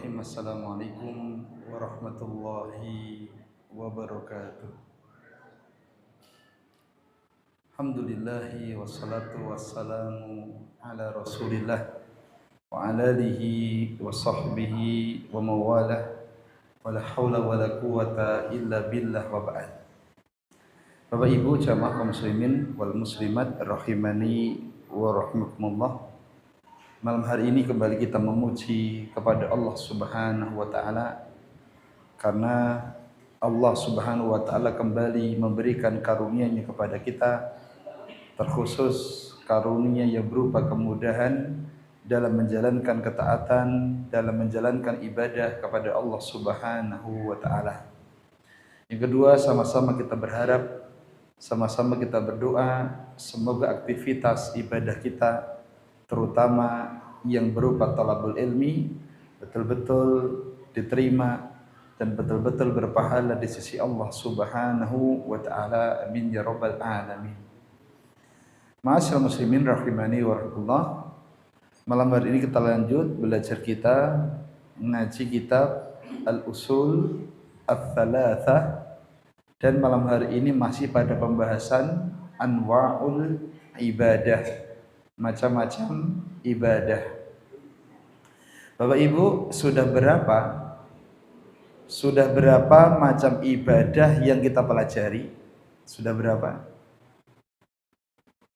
Bismillahirrahmanirrahim. Assalamualaikum warahmatullahi wabarakatuh. Alhamdulillahi wassalatu wassalamu ala rasulillah wa ala alihi wa sahbihi wa mawalah wa la hawla wa la quwata illa billah wa ba'd. Bapak Ibu jamaah kaum muslimin wal muslimat rahimani wa rahimakumullah. Malam hari ini kembali kita memuji kepada Allah Subhanahu wa taala karena Allah Subhanahu wa taala kembali memberikan karunia-Nya kepada kita, terkhusus karunia yang berupa kemudahan dalam menjalankan ketaatan, dalam menjalankan ibadah kepada Allah Subhanahu wa taala. Yang kedua, sama-sama kita berharap, sama-sama kita berdoa semoga aktivitas ibadah kita terutama yang berupa talabul ilmi betul-betul diterima dan betul-betul berpahala di sisi Allah Subhanahu wa taala. Amin ya rabbal alamin. Ma'asyiral muslimin rahimani wa rahimakumullah. Malam hari ini kita lanjut belajar kita ngaji kitab Al-Usul Ats-Tsalatsah, dan malam hari ini masih pada pembahasan anwa'ul ibadah, macam-macam ibadah. Bapak Ibu, sudah berapa macam ibadah yang kita pelajari? Sudah berapa?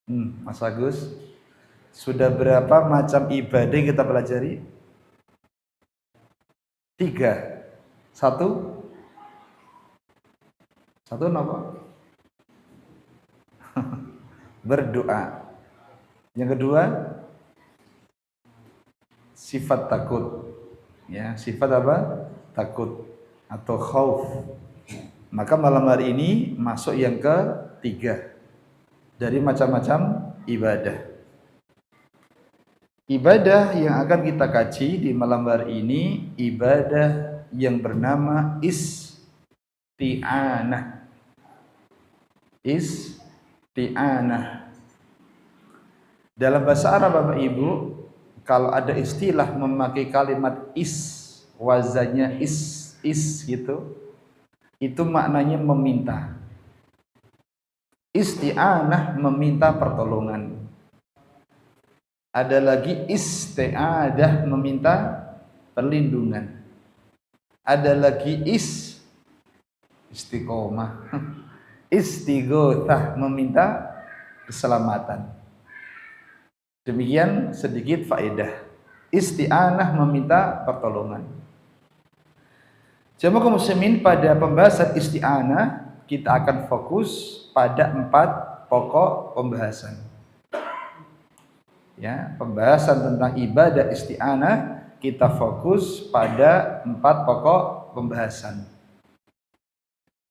Mas Agus, sudah berapa macam ibadah yang kita pelajari? 3. Satu apa? Berdoa. Yang kedua, sifat takut. Ya, sifat apa? Takut atau khauf. Maka malam hari ini masuk yang ketiga dari macam-macam ibadah. Ibadah yang akan kita kaji di malam hari ini ibadah yang bernama isti'anah. Isti'anah. Dalam bahasa Arab Bapak Ibu, kalau ada istilah memakai kalimat wazannya is gitu, itu maknanya meminta. Isti'anah meminta pertolongan. Ada lagi isti'adah meminta perlindungan. Ada lagi istiqomah. Istighotsah meminta keselamatan. Demikian sedikit faedah. Isti'anah meminta pertolongan. Jamaah kaum muslimin, pada pembahasan isti'anah kita akan fokus pada 4 pokok pembahasan. Ya, pembahasan tentang ibadah isti'anah kita fokus pada 4 pokok pembahasan.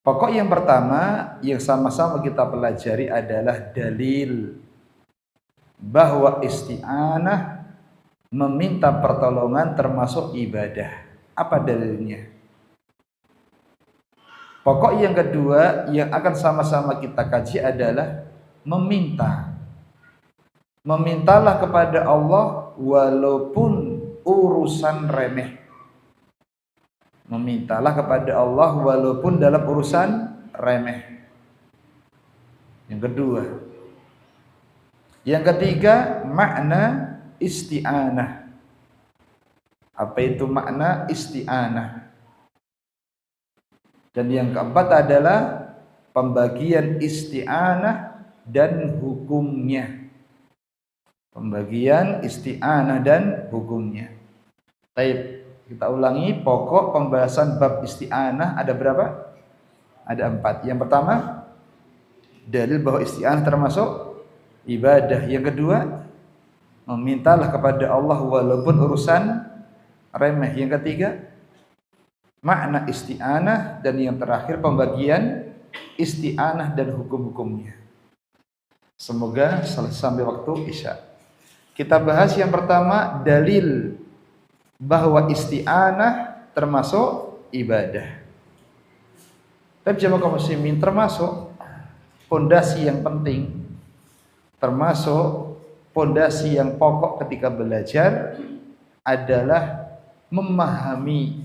Pokok yang pertama yang sama-sama kita pelajari adalah dalil bahwa isti'anah meminta pertolongan termasuk ibadah. Apa dalilnya? Pokok yang kedua yang akan sama-sama kita kaji adalah meminta. Memintalah kepada Allah walaupun urusan remeh. Memintalah kepada Allah walaupun dalam urusan remeh. Yang kedua. Yang ketiga, makna isti'anah. Apa itu makna isti'anah? Dan yang keempat adalah pembagian isti'anah dan hukumnya. Pembagian isti'anah dan hukumnya. Baik, kita ulangi pokok pembahasan bab isti'anah ada berapa? Ada 4. Yang pertama, dalil bahwa isti'anah termasuk ibadah. Yang kedua, memintalah kepada Allah walaupun urusan remeh. Yang ketiga, makna isti'anah. Dan yang terakhir, pembagian isti'anah dan hukum-hukumnya. Semoga sampai waktu isya. Kita bahas yang pertama, dalil bahwa isti'anah termasuk ibadah. Tapi jamaah kaum muslimin, termasuk pondasi yang penting, termasuk pondasi yang pokok ketika belajar adalah memahami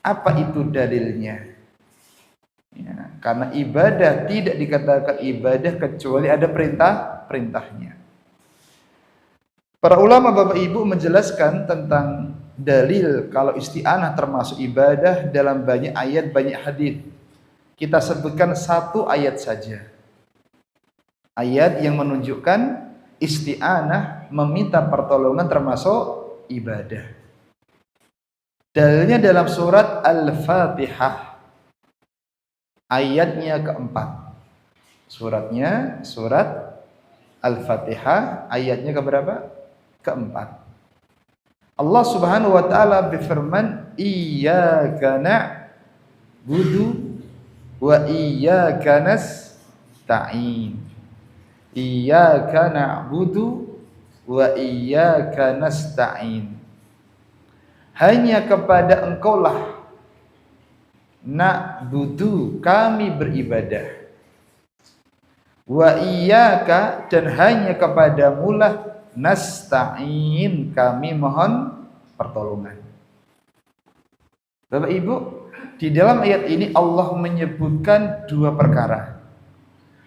apa itu dalilnya. Ya, karena ibadah tidak dikatakan ibadah kecuali ada perintahnya. Para ulama Bapak Ibu menjelaskan tentang dalil kalau isti'anah termasuk ibadah dalam banyak ayat, banyak hadis. Kita sebutkan satu ayat saja. Ayat yang menunjukkan isti'anah meminta pertolongan termasuk ibadah. Dalilnya dalam surat Al-Fatihah ayatnya keempat. Surat Al-Fatihah ayatnya keberapa? Keempat. Allah Subhanahu wa taala berfirman, "Iyyaka na'budu wa iyyaka nasta'in." Iyyaka na'budu wa iyyaka nasta'in. Hanya kepada Engkaulah na'budu, kami beribadah. Wa iyyaka, dan hanya kepadamulah nasta'in, kami mohon pertolongan. Bapak Ibu, di dalam ayat ini Allah menyebutkan dua perkara.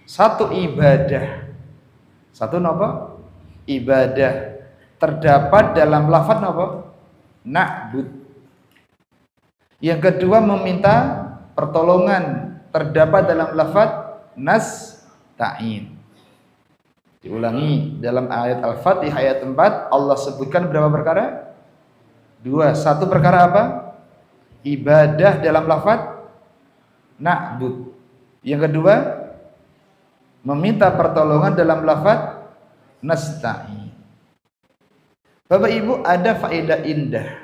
Satu ibadah. Satu apa? Ibadah. Terdapat dalam lafaz apa? Na'bud. Yang kedua meminta pertolongan. Terdapat dalam lafaz nasta'in. Diulangi, dalam ayat Al-Fatihah ayat 4 Allah sebutkan berapa perkara? Dua. Satu perkara apa? Ibadah dalam lafaz na'bud. Yang kedua meminta pertolongan dalam lafaz nasta'in. Bapak Ibu, ada faedah indah.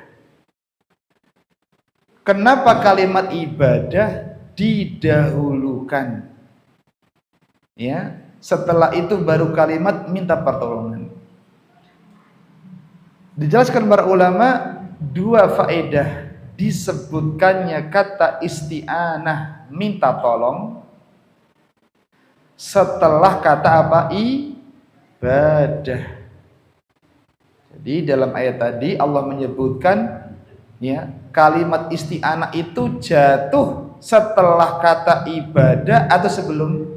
Kenapa kalimat ibadah didahulukan? Ya, setelah itu baru kalimat minta pertolongan. Dijelaskan para ulama dua faedah disebutkannya kata isti'anah, minta tolong, setelah kata apa? Ibadah. Jadi dalam ayat tadi Allah menyebutkan ya, kalimat isti'anah itu jatuh setelah kata ibadah atau sebelum?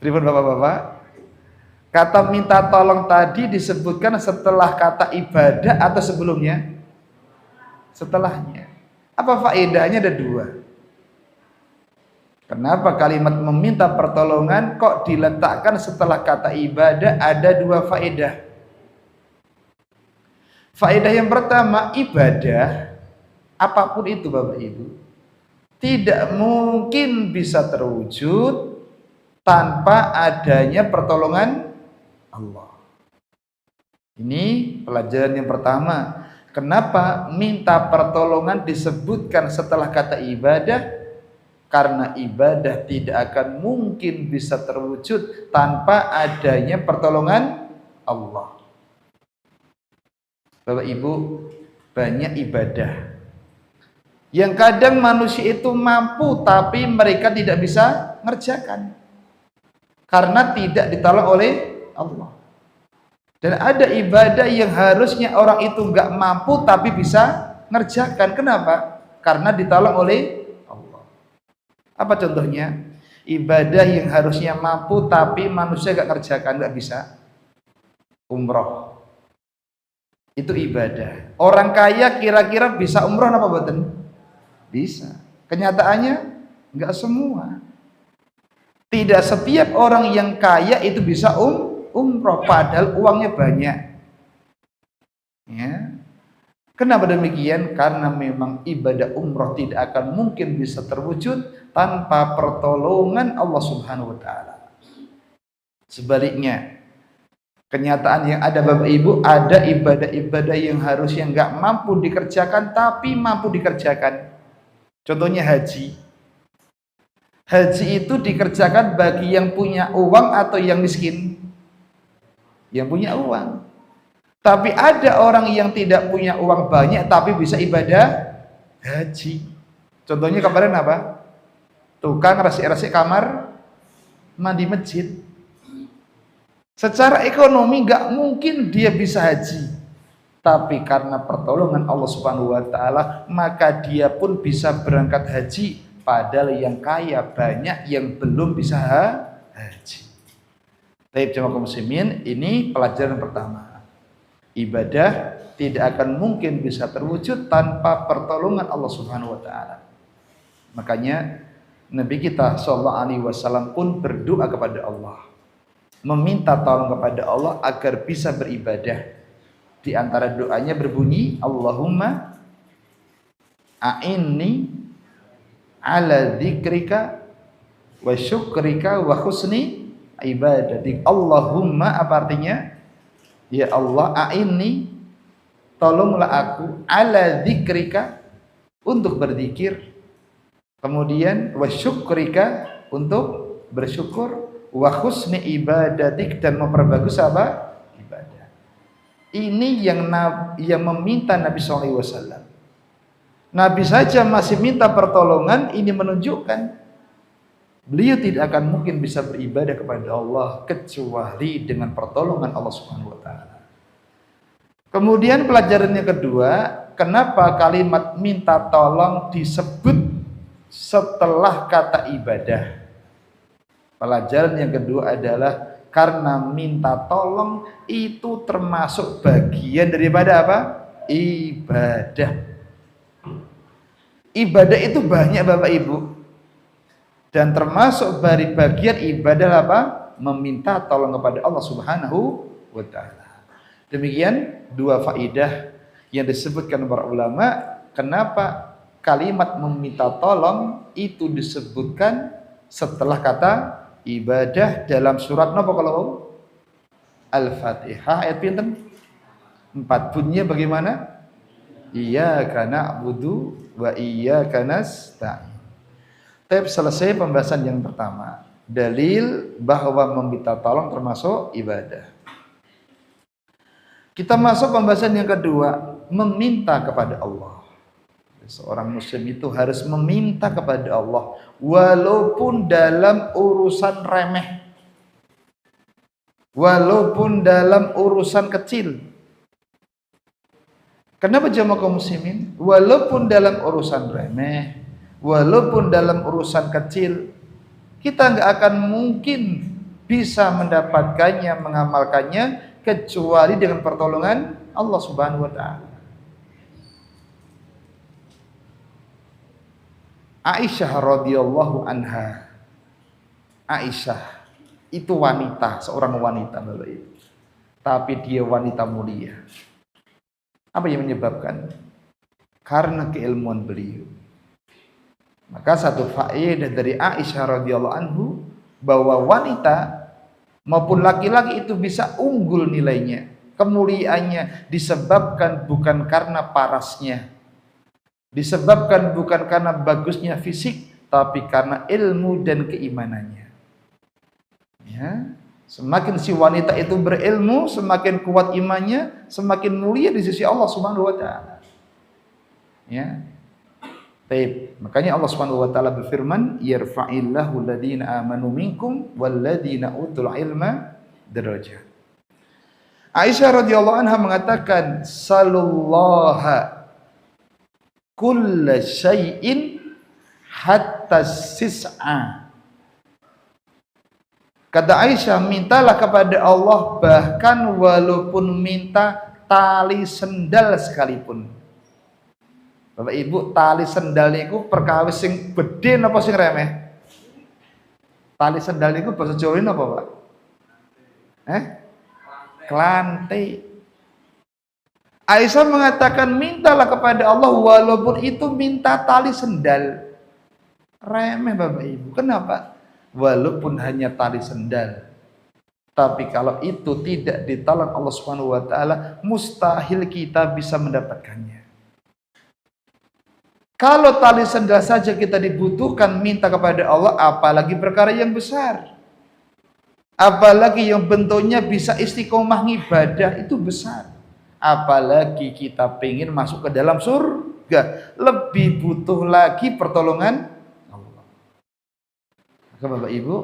Pripun Bapak-bapak? Kata minta tolong tadi disebutkan setelah kata ibadah atau sebelumnya? Setelahnya. Apa faedahnya? Ada dua. Kenapa kalimat meminta pertolongan kok diletakkan setelah kata ibadah? Ada dua faedah. Faedah yang pertama, ibadah apapun itu Bapak Ibu tidak mungkin bisa terwujud tanpa adanya pertolongan Allah. Ini pelajaran yang pertama. Kenapa minta pertolongan disebutkan setelah kata ibadah? Karena ibadah tidak akan mungkin bisa terwujud tanpa adanya pertolongan Allah. Bapak Ibu, banyak ibadah yang kadang manusia itu mampu tapi mereka tidak bisa ngerjakan karena tidak ditolong oleh Allah. Dan ada ibadah yang harusnya orang itu nggak mampu tapi bisa ngerjakan. Kenapa? Karena ditolong oleh Allah. Apa contohnya? Ibadah yang harusnya mampu tapi manusia nggak ngerjakan, nggak bisa. Umroh. Itu ibadah. Orang kaya kira-kira bisa umroh apa boten? Bisa. Kenyataannya nggak semua. Tidak setiap orang yang kaya itu bisa umroh padahal uangnya banyak. Ya. Kenapa demikian? Karena memang ibadah umroh tidak akan mungkin bisa terwujud tanpa pertolongan Allah Subhanahu wa taala. Sebaliknya, kenyataan yang ada Bapak Ibu, ada ibadah-ibadah yang harusnya nggak mampu dikerjakan tapi mampu dikerjakan. Contohnya haji. Haji itu dikerjakan bagi yang punya uang atau yang miskin? Yang punya uang. Tapi ada orang yang tidak punya uang banyak tapi bisa ibadah haji. Contohnya kemarin apa? Tukang resik-resik kamar mandi masjid. Secara ekonomi nggak mungkin dia bisa haji. tapi karena pertolongan Allah Subhanahu wa taala maka dia pun bisa berangkat haji, padahal yang kaya banyak yang belum bisa haji. Baik jemaah muslimin, ini pelajaran pertama. Ibadah tidak akan mungkin bisa terwujud tanpa pertolongan Allah Subhanahu wa taala. Makanya Nabi kita sallallahu alaihi wasallam pun berdoa kepada Allah, meminta tolong kepada Allah agar bisa beribadah. Di antara doanya berbunyi, Allahumma a'inni ala dzikrika wa syukrika wa husni ibadati. Allahumma apa artinya? Ya Allah, a'inni, tolonglah aku, ala dzikrika, untuk berzikir, kemudian wa syukrika, untuk bersyukur, wa husni ibadatik, dan memperbagus apa? Ibadah. Ini yang meminta Nabi SAW. Nabi saja masih minta pertolongan, ini menunjukkan beliau tidak akan mungkin bisa beribadah kepada Allah kecuali dengan pertolongan Allah Subhanahu wa taala. Kemudian pelajaran yang kedua, kenapa kalimat minta tolong disebut setelah kata ibadah? Pelajaran yang kedua adalah karena minta tolong itu termasuk bagian daripada apa? Ibadah. Ibadah itu banyak Bapak Ibu. Dan termasuk dari bagian ibadah apa? Meminta tolong kepada Allah Subhanahu wa taala. Demikian dua faidah yang disebutkan para ulama, kenapa kalimat meminta tolong itu disebutkan setelah kata ibadah dalam surat napa kalau Al-Fatihah ayat pinten? 4. Bunyinya bagaimana? Iyyaka na'budu wa iyyaka nasta'in. Tapi selesai pembahasan yang pertama, dalil bahwa meminta tolong termasuk ibadah. Kita masuk pembahasan yang kedua, meminta kepada Allah. Seorang muslim itu harus meminta kepada Allah walaupun dalam urusan remeh, walaupun dalam urusan kecil. Kenapa jemaah kaum muslimin? Walaupun dalam urusan remeh, walaupun dalam urusan kecil, kita nggak akan mungkin bisa mendapatkannya, mengamalkannya kecuali dengan pertolongan Allah Subhanahu wa taala. Aisyah radhiyallahu anha. Aisyah itu wanita, seorang wanita Bapak Ibu. Tapi dia wanita mulia. Apa yang menyebabkan? Karena keilmuan beliau. Maka satu faedah dari Aisyah radhiyallahu anhu bahwa wanita maupun laki-laki itu bisa unggul nilainya, kemuliaannya disebabkan bukan karena parasnya, disebabkan bukan karena bagusnya fisik, tapi karena ilmu dan keimanannya. Ya, semakin si wanita itu berilmu, semakin kuat imannya, semakin mulia di sisi Allah Subhanahu wa taala. Ya. Baik, makanya Allah Subhanahu wa taala berfirman, "Yarfa'illahu alladziina aamanu minkum walladziina utul ilma darajat." Aisyah radhiyallahu anha mengatakan, "Sallallaha kulla syai'in hatta sis'a." Kata Aisyah, mintalah kepada Allah bahkan walaupun minta tali sendal sekalipun. Bapak Ibu, tali sendal niku perkawis sing gedhe napa sing remeh? Tali sendal niku bahasa Jawa napa, Pak? Klante. Aisyah mengatakan mintalah kepada Allah walaupun itu minta tali sendal. Remeh Bapak Ibu. Kenapa? Walaupun hanya tali sendal. Tapi kalau itu tidak ditolong Allah Subhanahu wa taala, mustahil kita bisa mendapatkannya. Kalau tali sendal saja kita dibutuhkan minta kepada Allah, apalagi perkara yang besar. Apalagi yang bentuknya bisa istiqomah ibadah, itu besar. Apalagi kita pengen masuk ke dalam surga, lebih butuh lagi pertolongan Allah. Maka Bapak Ibu,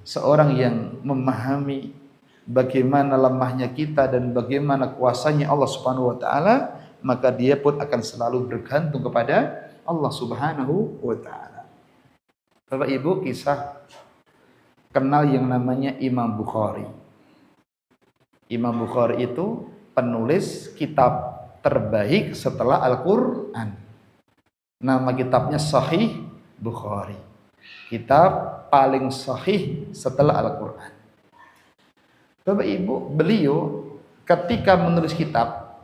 seorang yang memahami bagaimana lemahnya kita dan bagaimana kuasanya Allah Subhanahu wa taala, maka dia pun akan selalu bergantung kepada Allah Subhanahu wa taala. Bapak Ibu, kisah kenal yang namanya Imam Bukhari. Imam Bukhari itu penulis kitab terbaik setelah Al-Qur'an. Nama kitabnya Sahih Bukhari. Kitab paling sahih setelah Al-Qur'an. Bapak Ibu, beliau ketika menulis kitab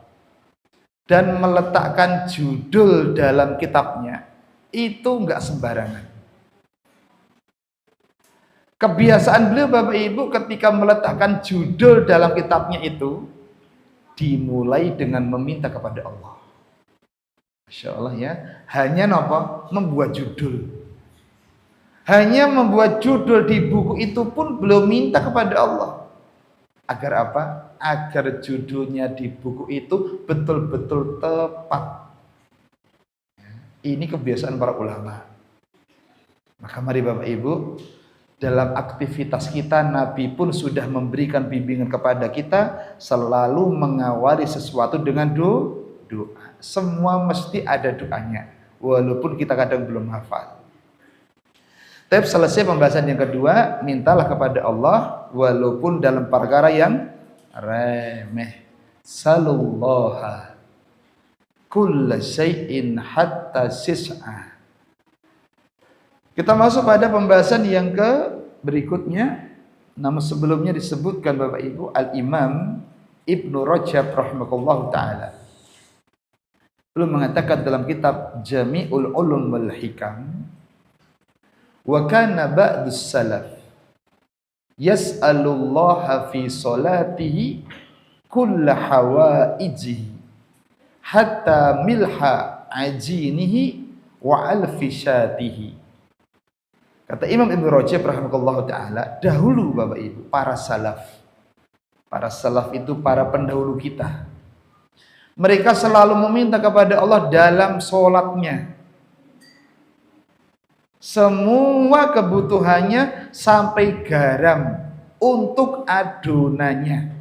dan meletakkan judul dalam kitabnya itu enggak sembarangan. Kebiasaan beliau Bapak Ibu ketika meletakkan judul dalam kitabnya itu dimulai dengan meminta kepada Allah. Masya Allah ya, hanya apa? Membuat judul. Hanya membuat judul di buku itu pun belum minta kepada Allah. Agar apa? Agar judulnya di buku itu betul-betul tepat. Ini kebiasaan para ulama. Maka mari Bapak Ibu, dalam aktivitas kita Nabi pun sudah memberikan bimbingan kepada kita selalu mengawali sesuatu dengan doa. Semua mesti ada doanya, walaupun kita kadang belum hafal. Tapi selesai pembahasan yang kedua, mintalah kepada Allah walaupun dalam perkara yang remeh. Salullaha kulla syai'in hatta sis'ah. Kita masuk pada pembahasan yang berikutnya. Namun sebelumnya disebutkan Bapak Ibu, Al-Imam Ibnu Rajab rahimahullahu ta'ala belum mengatakan dalam kitab Jami'ul Ulum wal Hikam, wa kana ba'dus salaf yas'alullaha fi salatihi kulla hawaijihi hatta milha ajinihi wa alfi syatihi. Kata Imam Ibnu Rajab rahimahullahu ta'ala, dahulu Bapak Ibu, para salaf itu para pendahulu kita, mereka selalu meminta kepada Allah dalam sholatnya. Semua kebutuhannya sampai garam untuk adonannya.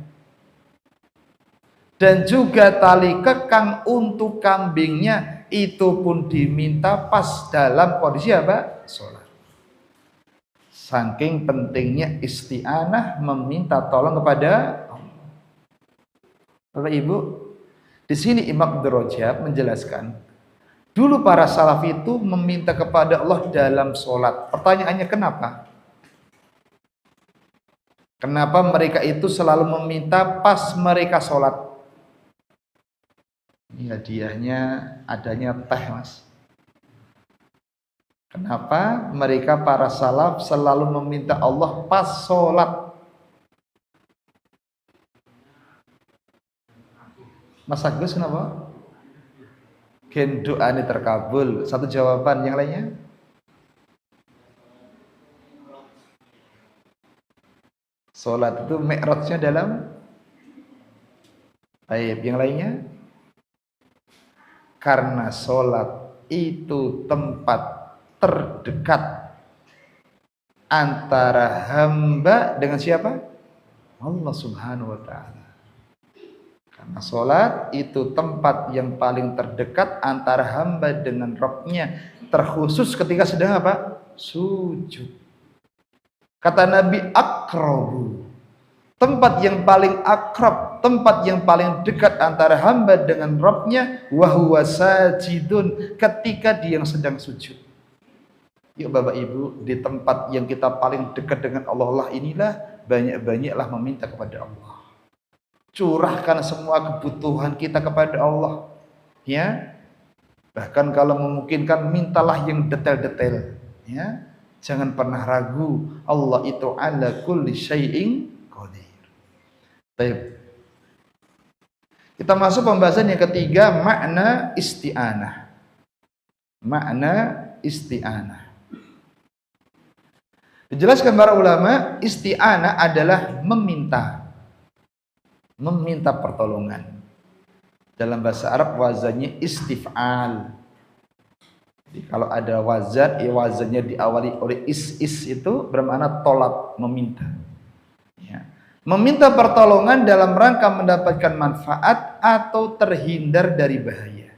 Dan juga tali kekang untuk kambingnya itu pun diminta pas dalam kondisi apa? Sholat. Saking pentingnya isti'anah, meminta tolong kepada Allah. Bapak Ibu, di sini Imam Ibnu Rajab menjelaskan, dulu para salaf itu meminta kepada Allah dalam sholat. Pertanyaannya kenapa? Kenapa mereka itu selalu meminta pas mereka sholat? Ini hadiahnya adanya teh, Mas. Kenapa mereka para salaf selalu meminta Allah pas sholat? Mas Agus kenapa? Gen doa ini terkabul. Satu jawaban, yang lainnya? Sholat itu mi'rajnya dalam. Baik, yang lainnya? Karena sholat itu tempat terdekat antara hamba dengan siapa? Allah Subhanahu wa ta'ala. Karena sholat itu tempat yang paling terdekat antara hamba dengan Rabb-nya, terkhusus ketika sedang apa? Sujud. Kata Nabi, akrabu, tempat yang paling akrab, tempat yang paling dekat antara hamba dengan Rabb-nya, wa huwa sajidun, ketika dia yang sedang sujud. Yuk Bapak Ibu, di tempat yang kita paling dekat dengan Allah inilah banyak-banyaklah meminta kepada Allah. Curahkan semua kebutuhan kita kepada Allah, ya. Bahkan kalau memungkinkan mintalah yang detail-detail, ya. Jangan pernah ragu, Allah itu ala kulli syai'in qadir. Baik. Kita masuk pembahasan yang ketiga, makna isti'anah. Makna isti'anah. Dijelaskan para ulama, isti'anah adalah meminta pertolongan. Dalam bahasa Arab wazannya istif'al. Jadi kalau ada wazan, wazannya diawali oleh is itu bermakna tolab, meminta. Ya. Meminta pertolongan dalam rangka mendapatkan manfaat atau terhindar dari bahaya.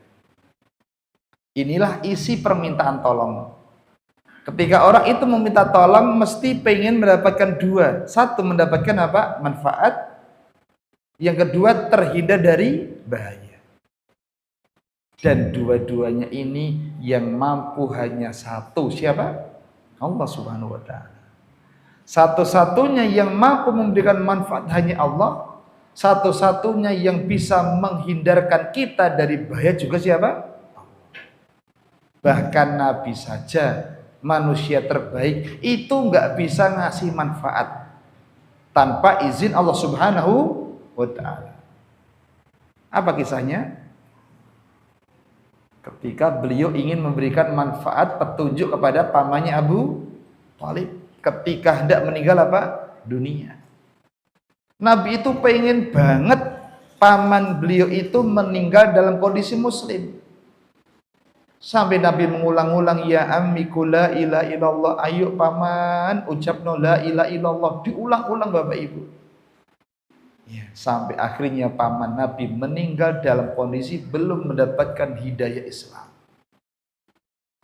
Inilah isi permintaan tolong. Ketika orang itu meminta tolong, mesti pengen mendapatkan dua. Satu, mendapatkan apa? Manfaat. Yang kedua, terhindar dari bahaya. Dan dua-duanya ini yang mampu hanya satu. Siapa? Allah Subhanahu wa ta'ala. Satu-satunya yang mampu memberikan manfaat hanya Allah. Satu-satunya yang bisa menghindarkan kita dari bahaya juga siapa? Bahkan Nabi saja, manusia terbaik, itu nggak bisa ngasih manfaat tanpa izin Allah Subhanahu wa ta'ala. Apa kisahnya? Ketika beliau ingin memberikan manfaat petunjuk kepada pamannya Abu Thalib ketika hendak meninggal apa? Dunia. Nabi itu pengen banget paman beliau itu meninggal dalam kondisi muslim. Sampai Nabi mengulang-ulang, ya ammiku la ilaha illallah, ayo paman ucapno la ilaha illallah, diulang-ulang Bapak Ibu. Ya, sampai akhirnya paman Nabi meninggal dalam kondisi belum mendapatkan hidayah Islam.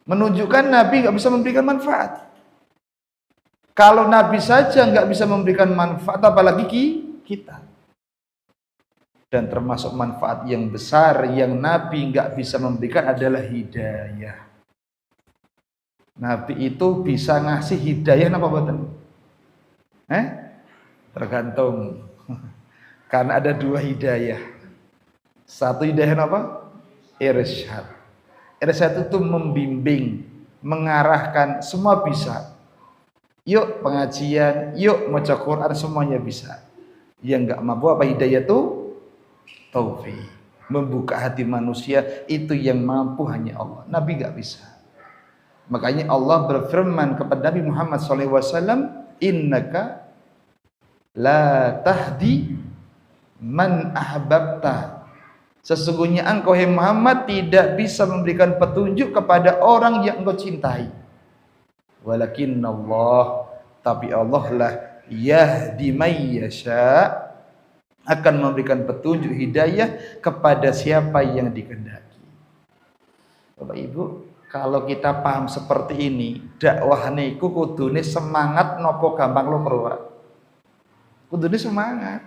Menunjukkan Nabi nggak bisa memberikan manfaat. Kalau Nabi saja nggak bisa memberikan manfaat, apalagi kita. Dan termasuk manfaat yang besar yang Nabi nggak bisa memberikan adalah hidayah. Nabi itu bisa ngasih hidayah apa buatan? Tergantung. Karena ada dua hidayah. Satu hidayah apa? Irsyad. Irsyad itu membimbing, mengarahkan, semua bisa. Yuk pengajian, yuk maca Quran, semuanya bisa. Yang nggak mampu apa hidayah itu? Taufik. Membuka hati manusia, itu yang mampu hanya Allah. Nabi nggak bisa. Makanya Allah berfirman kepada Nabi Muhammad SAW, innaka la tahdi man ahbabta. Sesungguhnya engkau hai Muhammad tidak bisa memberikan petunjuk kepada orang yang engkau cintai. Walakin Allah, tapi Allah lah yahdi may yasha, akan memberikan petunjuk hidayah kepada siapa yang dikehendaki. Bapak Ibu, kalau kita paham seperti ini, dakwah niku kudune semangat nopo gampang lo keluar. Kudune semangat.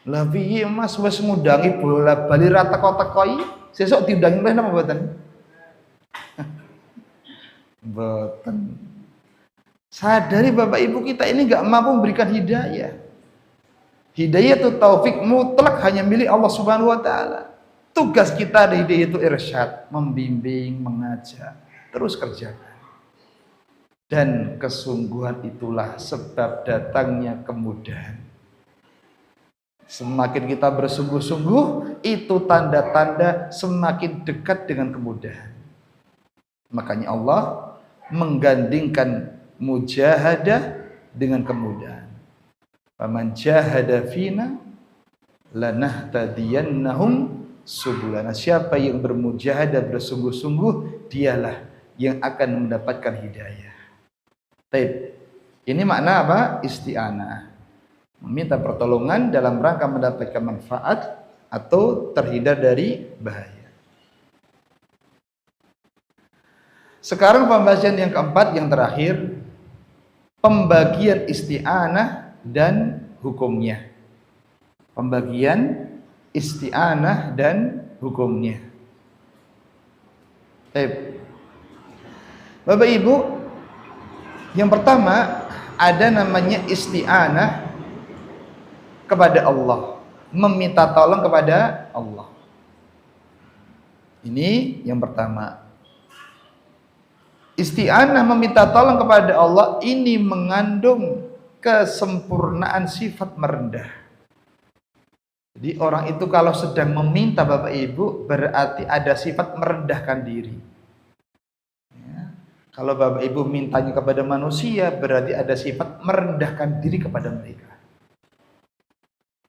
Lah piye Mas wis ngudangi bola bali ra teko-tekoi, sesuk diundangi meneh napa mboten? Mboten. Sadari Bapak Ibu, kita ini enggak mampu memberikan hidayah. Hidayah itu taufik mutlak hanya milik Allah Subhanahu wa taala. Tugas kita di hidayah itu irsyad, membimbing, mengajak, terus kerjakan. Dan kesungguhan itulah sebab datangnya kemudahan. Semakin kita bersungguh-sungguh, itu tanda-tanda semakin dekat dengan kemudahan. Makanya Allah menggandingkan mujahadah dengan kemudahan. Faman jahada fina lanahtadiyannahum subulana. Siapa yang bermujahadah bersungguh-sungguh, dialah yang akan mendapatkan hidayah. Baik. Ini makna apa? Isti'anah. Meminta pertolongan dalam rangka mendapatkan manfaat atau terhindar dari bahaya. Sekarang pembahasan yang keempat, yang terakhir, pembagian isti'anah dan hukumnya. Pembagian isti'anah dan hukumnya. Bapak Ibu, yang pertama ada namanya isti'anah kepada Allah, meminta tolong kepada Allah. Ini yang pertama. Isti'anah meminta tolong kepada Allah ini mengandung kesempurnaan sifat merendah. Jadi orang itu kalau sedang meminta Bapak Ibu berarti ada sifat merendahkan diri. Ya. Kalau Bapak Ibu mintanya kepada manusia berarti ada sifat merendahkan diri kepada mereka.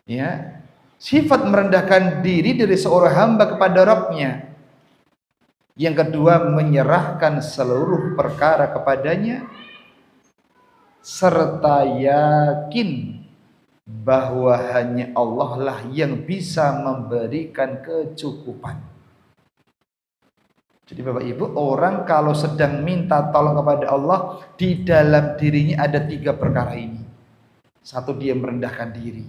Ya, sifat merendahkan diri dari seorang hamba kepada Rabb-nya. Yang kedua, menyerahkan seluruh perkara kepadanya serta yakin bahwa hanya Allah lah yang bisa memberikan kecukupan. Jadi Bapak Ibu, orang kalau sedang minta tolong kepada Allah, di dalam dirinya ada 3 perkara ini. Satu, dia merendahkan diri.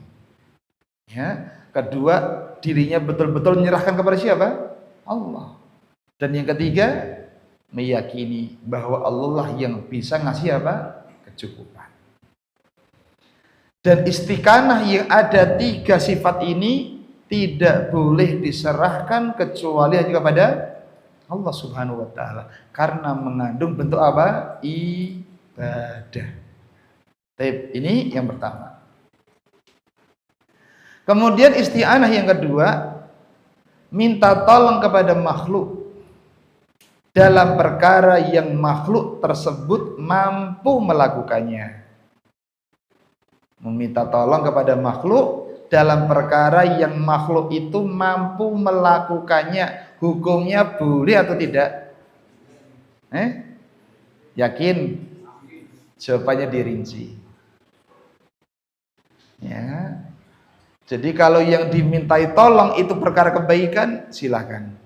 Ya. Kedua, dirinya betul-betul menyerahkan kepada siapa? Allah. Dan yang ketiga, meyakini bahwa Allah lah yang bisa ngasih apa? Kecukupan. Dan istiqanah yang ada 3 sifat ini tidak boleh diserahkan kecuali hanya kepada Allah Subhanahu wa taala, karena mengandung bentuk apa? Ibadah. Ini yang pertama. Kemudian isti'anah yang kedua, minta tolong kepada makhluk dalam perkara yang makhluk tersebut mampu melakukannya. Meminta tolong kepada makhluk dalam perkara yang makhluk itu mampu melakukannya. Hukumnya boleh atau tidak? Yakin? Jawabannya dirinci. Ya. Jadi kalau yang dimintai tolong itu perkara kebaikan, silakan.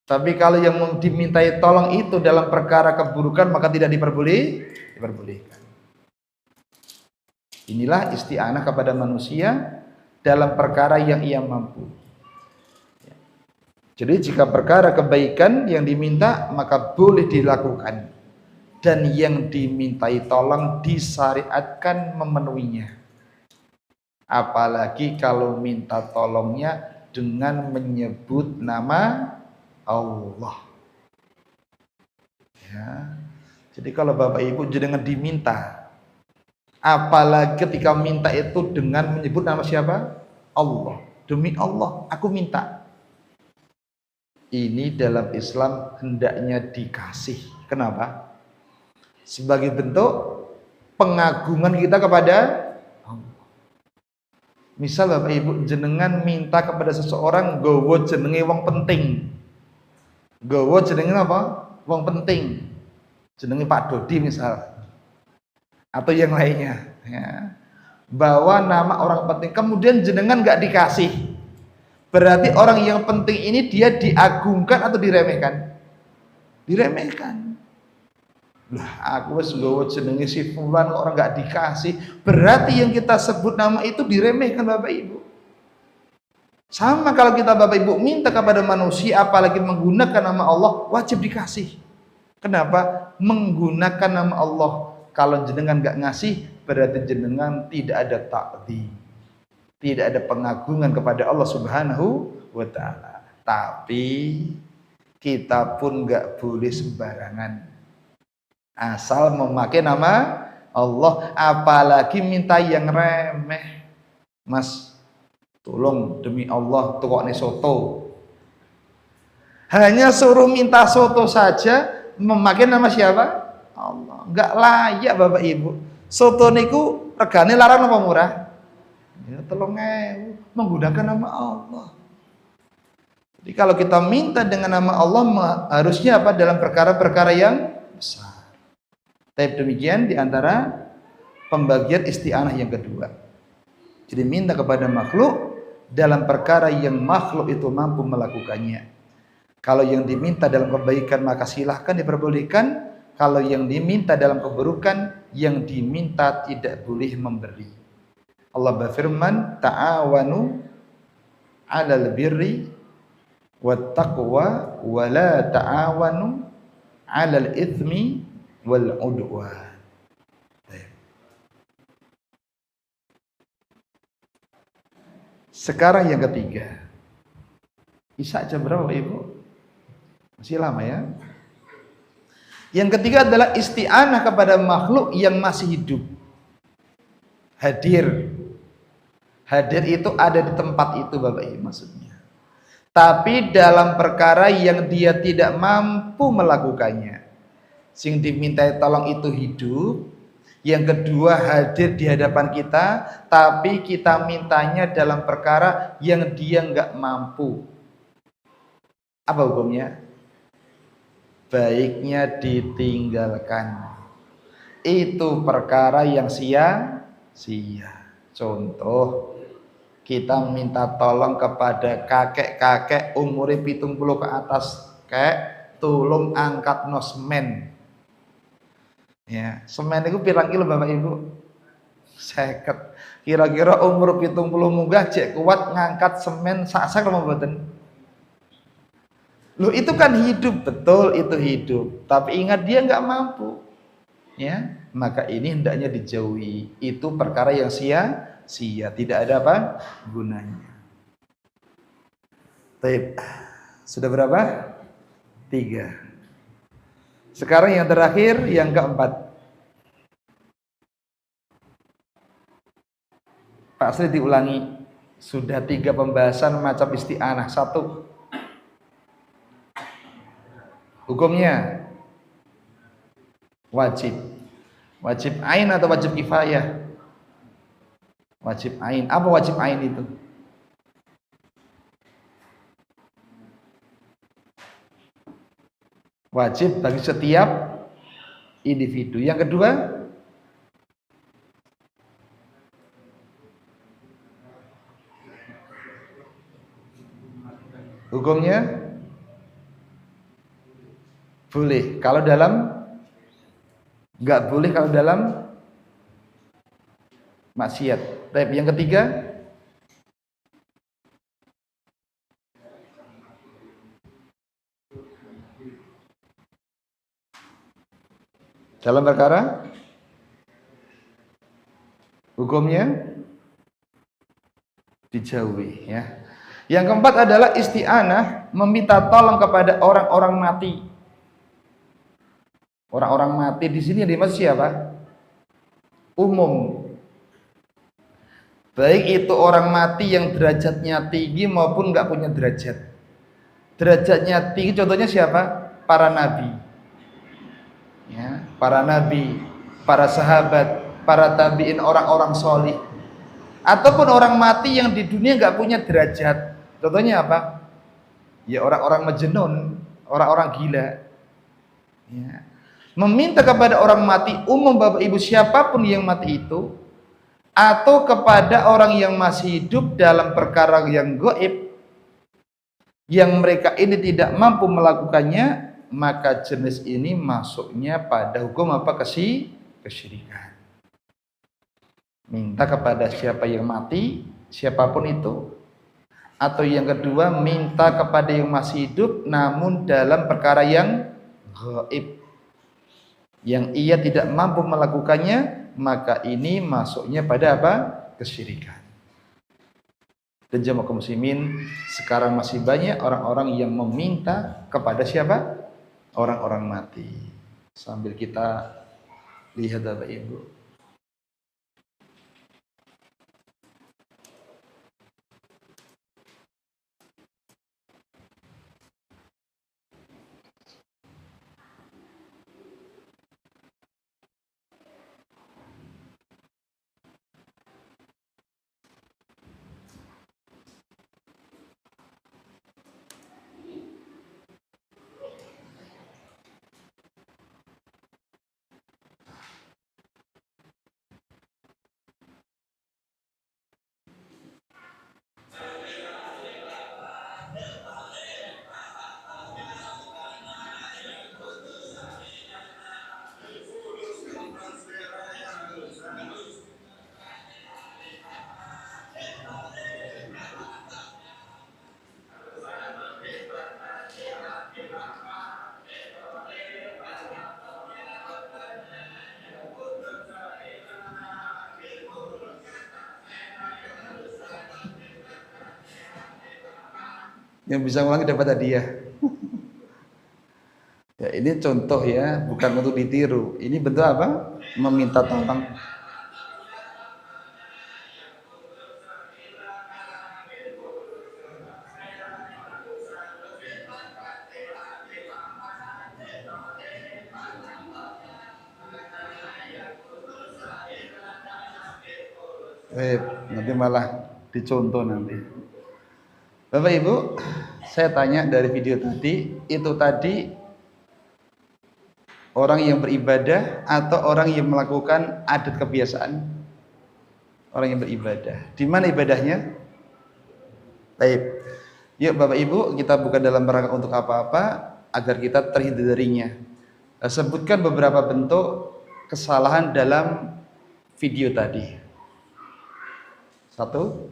Tapi kalau yang dimintai tolong itu dalam perkara keburukan, maka tidak diperbolehkan. Inilah isti'anah kepada manusia dalam perkara yang ia mampu. Jadi jika perkara kebaikan yang diminta, maka boleh dilakukan. Dan yang dimintai tolong disyariatkan memenuhinya. Apalagi kalau minta tolongnya dengan menyebut nama Allah. Ya. Jadi kalau Bapak Ibu jangan diminta, apalagi ketika minta itu dengan menyebut nama siapa? Allah. Demi Allah, aku minta. Ini dalam Islam hendaknya dikasih. Kenapa? Sebagai bentuk pengagungan kita kepada Allah. Misal Bapak Ibu jenengan minta kepada seseorang gowo jenenge wong penting. Gowo jenenge apa? Wong penting. Jenenge Pak Dodi misal. Atau yang lainnya, ya. Bawa nama orang penting, kemudian jenengan nggak dikasih. Berarti orang yang penting ini dia diagungkan atau diremehkan? Diremehkan. Lah, aku wis nggawa jenenge si fulan kok orang nggak dikasih. Berarti yang kita sebut nama itu diremehkan Bapak Ibu. Sama kalau kita Bapak Ibu minta kepada manusia, apalagi menggunakan nama Allah, wajib dikasih. Kenapa? Menggunakan nama Allah. Kalau jenengan nggak ngasih, berarti jenengan tidak ada ta'zim, tidak ada pengagungan kepada Allah Subhanahu wa ta'ala. Tapi kita pun nggak boleh sembarangan asal memakai nama Allah, apalagi minta yang remeh. Mas, tolong demi Allah tukokne soto. Hanya suruh minta soto saja, memakai nama siapa? Allah. Enggak layak Bapak Ibu. Soto niku regane larang apa murah? Ya 3.000, menggunakan nama Allah. Jadi kalau kita minta dengan nama Allah, harusnya apa? Dalam perkara-perkara yang besar. Tapi demikian diantara pembagian isti'anah yang kedua. Jadi minta kepada makhluk dalam perkara yang makhluk itu mampu melakukannya. Kalau yang diminta dalam kebaikan maka silahkan diperbolehkan. Kalau yang diminta dalam keburukan, yang diminta tidak boleh memberi. Allah berfirman, ta'awanu 'alal birri wat taqwa wa la ta'awanu 'alal itsmi wal 'udwan. Sekarang yang ketiga. Isya jam berapa Ibu? Masih lama ya? Yang ketiga adalah isti'anah kepada makhluk yang masih hidup. Hadir. Hadir itu ada di tempat itu Bapak Ibu maksudnya. Tapi dalam perkara yang dia tidak mampu melakukannya. Sing dimintai tolong itu hidup. Yang kedua hadir di hadapan kita, tapi kita mintanya dalam perkara yang dia nggak mampu. Apa hukumnya? Baiknya ditinggalkan. Itu perkara yang sia-sia. Contoh, kita minta tolong kepada kakek-kakek umurnya 70 ke atas, kek tolong angkat no semen. Ya, semen itu pirang kilo Bapak Ibu? 50. Kira-kira umur 70 munggah cek kuat ngangkat semen sak-sak apa mboten? Loh itu kan hidup, betul itu hidup. Tapi ingat dia nggak mampu. Ya, maka ini hendaknya dijauhi. Itu perkara yang sia-sia, tidak ada apa gunanya. Baik. Sudah berapa? 3. Sekarang yang terakhir, yang keempat. Pak Sri diulangi. Sudah 3 pembahasan macam isti'anah. 1. Hukumnya wajib. Wajib ain atau wajib kifayah? Wajib ain. Apa wajib ain itu? Wajib bagi setiap individu. Yang kedua, hukumnya boleh kalau dalam, nggak boleh kalau dalam maksiat. Tapi yang ketiga, dalam perkara hukumnya dijauhi ya. Yang keempat adalah isti'anah, meminta tolong kepada orang-orang mati. Orang-orang mati di sini yang dimaksud siapa? Umum. Baik itu orang mati yang derajatnya tinggi maupun nggak punya derajat. Derajatnya tinggi contohnya siapa? Para nabi. Ya, para nabi, para sahabat, para tabiin, orang-orang solih. Ataupun orang mati yang di dunia nggak punya derajat. Contohnya apa? Ya orang-orang majnun, orang-orang gila. Ya. Meminta kepada orang mati umum Bapak Ibu siapapun yang mati itu, atau kepada orang yang masih hidup dalam perkara yang gaib yang mereka ini tidak mampu melakukannya, maka jenis ini masuknya pada hukum apa? Kesyirikan. Minta kepada siapa yang mati, siapapun itu. Atau yang kedua, minta kepada yang masih hidup namun dalam perkara yang gaib yang ia tidak mampu melakukannya, maka ini masuknya pada apa? Kesyirikan. Dan jamaah kaum muslimin, sekarang masih banyak orang-orang yang meminta kepada siapa? Orang-orang mati. Sambil kita lihat Bapak Ibu. Yang bisa ngulangi dapat hadiah. Ya, ini contoh ya, bukan untuk ditiru. Ini bentuk apa? Meminta tolong. Nanti malah dicontoh nanti. Bapak Ibu, saya tanya dari video tadi, itu tadi orang yang beribadah atau orang yang melakukan adat kebiasaan? orang yang beribadah. Di mana ibadahnya? Baik. Yuk Bapak Ibu, kita bukan dalam rangka untuk apa-apa agar kita terhindar darinya. Sebutkan beberapa bentuk kesalahan dalam video tadi. Satu,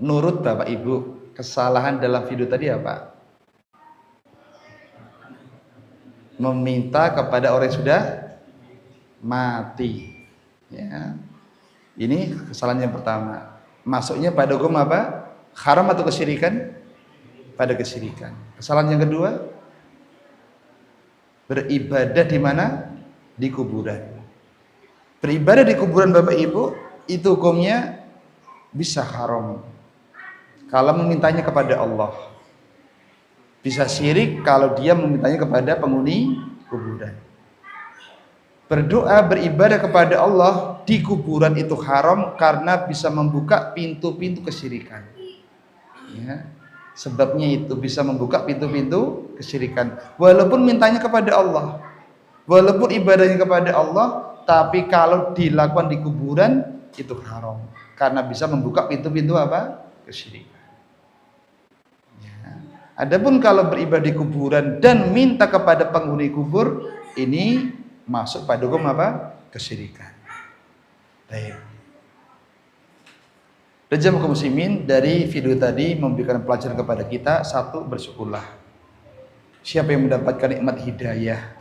nurut Bapak Ibu, kesalahan dalam video tadi apa? Meminta kepada orang yang sudah mati. Ya. Ini kesalahan yang pertama. Masuknya pada hukum apa? Haram atau kesyirikan? Pada kesyirikan. Kesalahan yang kedua, beribadah di mana? Di kuburan. Beribadah di kuburan Bapak Ibu, itu hukumnya bisa haram kalau memintanya kepada Allah. Bisa syirik kalau dia memintanya kepada penghuni kuburan. Berdoa, beribadah kepada Allah di kuburan itu haram karena bisa membuka pintu-pintu kesyirikan. Ya. Sebabnya itu bisa membuka pintu-pintu kesyirikan. Walaupun mintanya kepada Allah, walaupun ibadahnya kepada Allah, tapi kalau dilakukan di kuburan itu haram karena bisa membuka pintu-pintu apa? Kesyirikan. Ya. Adapun kalau beribadah di kuburan dan minta kepada penghuni kubur, ini masuk pada hukum apa? Kesyirikan. Baik. Rejam kaum muslimin, dari video tadi memberikan pelajaran kepada kita. Satu, bersyukurlah. Siapa yang mendapatkan nikmat hidayah,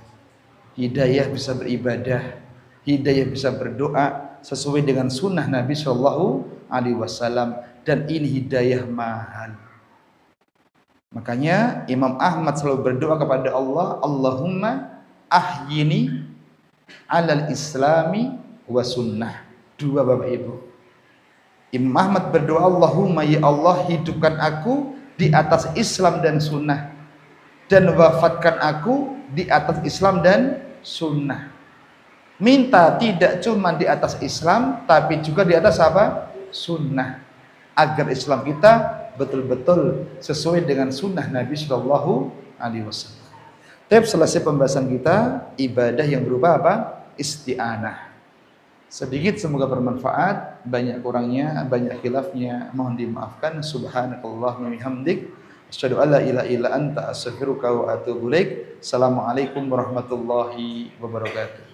hidayah bisa beribadah, hidayah bisa berdoa sesuai dengan sunnah Nabi Shallallahu Alaihi Wasallam, dan ini hidayah mahal. Makanya Imam Ahmad selalu berdoa kepada Allah, Allahumma ahyini alal islami wa sunnah. Dua Bapak Ibu. Imam Ahmad berdoa, Allahumma ya Allah, hidupkan aku di atas Islam dan sunnah, dan wafatkan aku di atas Islam dan sunnah. Minta tidak cuma di atas Islam, tapi juga di atas apa? Sunnah. Agar Islam kita betul-betul sesuai dengan sunnah Nabi Shallallahu Alaihi Wasallam. Tapi selesai pembahasan kita, ibadah yang berupa apa? Isti'anah. Sedikit, semoga bermanfaat. Banyak kurangnya, banyak khilafnya, mohon dimaafkan. Subhanakallahumma wa bihamdik, asyhadu an la ilaha illa anta, astaghfiruka wa atubu ilaik. Assalamualaikum warahmatullahi wabarakatuh.